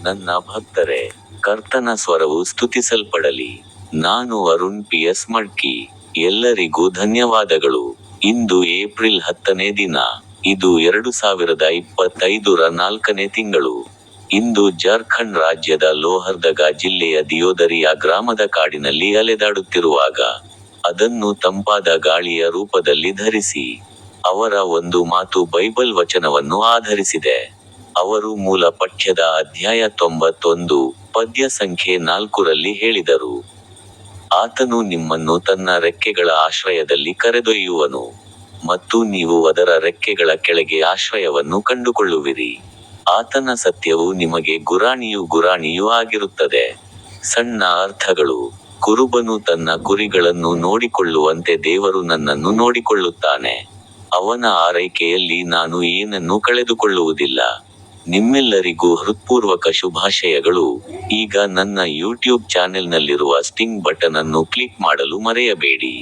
ನನ್ನ ಭಕ್ತರೇ, ಕರ್ತನ ಸ್ವರವು ಸ್ತುತಿಸಲ್ಪಡಲಿ. ನಾನು ಅರುಣ್ PS ಮಡ್ಕಿ. ಎಲ್ಲರಿಗೂ ಧನ್ಯವಾದಗಳು. ಇಂದು ಏಪ್ರಿಲ್ 10ನೇ ದಿನ. ಇದು 2025ರ 4ನೇ ತಿಂಗಳು. ಇಂದು ಜಾರ್ಖಂಡ್ ರಾಜ್ಯದ ಲೋಹರ್ದಗಾ ಜಿಲ್ಲೆಯ ದಿಯೋದರಿಯಾ ಗ್ರಾಮದ ಕಾಡಿನಲ್ಲಿ ಅಲೆದಾಡುತ್ತಿರುವಾಗ, ಅದನ್ನು ತಂಪಾದ ಗಾಳಿಯ ರೂಪದಲ್ಲಿ ಧರಿಸಿ. ಅವರ ಒಂದು ಮಾತು ಬೈಬಲ್ ವಚನವನ್ನು ಆಧರಿಸಿದೆ. ಅವರು ಮೂಲ ಪಠ್ಯದ ಅಧ್ಯಾಯ 91, ಪದ್ಯ ಸಂಖ್ಯೆ 4ರಲ್ಲಿ ಹೇಳಿದರು. ಆತನು ನಿಮ್ಮನ್ನು ತನ್ನ ರೆಕ್ಕೆಗಳ ಆಶ್ರಯದಲ್ಲಿ ಕರೆದೊಯ್ಯುವನು, ಮತ್ತು ನೀವು ಅದರ ರೆಕ್ಕೆಗಳ ಕೆಳಗೆ ಆಶ್ರಯವನ್ನು ಕಂಡುಕೊಳ್ಳುವಿರಿ. ಆತನ ಸತ್ಯವು ನಿಮಗೆ ಗುರಾಣಿಯೂ ಆಗಿರುತ್ತದೆ. ಸಣ್ಣ ಅರ್ಥಗಳು. ಕುರುಬನು ತನ್ನ ಕುರಿಗಳನ್ನು ನೋಡಿಕೊಳ್ಳುವಂತೆ ದೇವರು ನನ್ನನ್ನು ನೋಡಿಕೊಳ್ಳುತ್ತಾನೆ. ಅವನ ಆರೈಕೆಯಲ್ಲಿ ನಾನು ಏನನ್ನೂ ಕಳೆದುಕೊಳ್ಳುವುದಿಲ್ಲ. ನಿಮ್ಮೆಲ್ಲರಿಗೂ ಹೃತ್ಪೂರ್ವಕ ಶುಭಾಶಯಗಳು. ಈಗ ನನ್ನ ಯೂಟ್ಯೂಬ್ ಚಾನೆಲ್ನಲ್ಲಿರುವ ಸ್ಟಿಂಗ್ ಬಟನ್ ಅನ್ನು ಕ್ಲಿಕ್ ಮಾಡಲು ಮರೆಯಬೇಡಿ.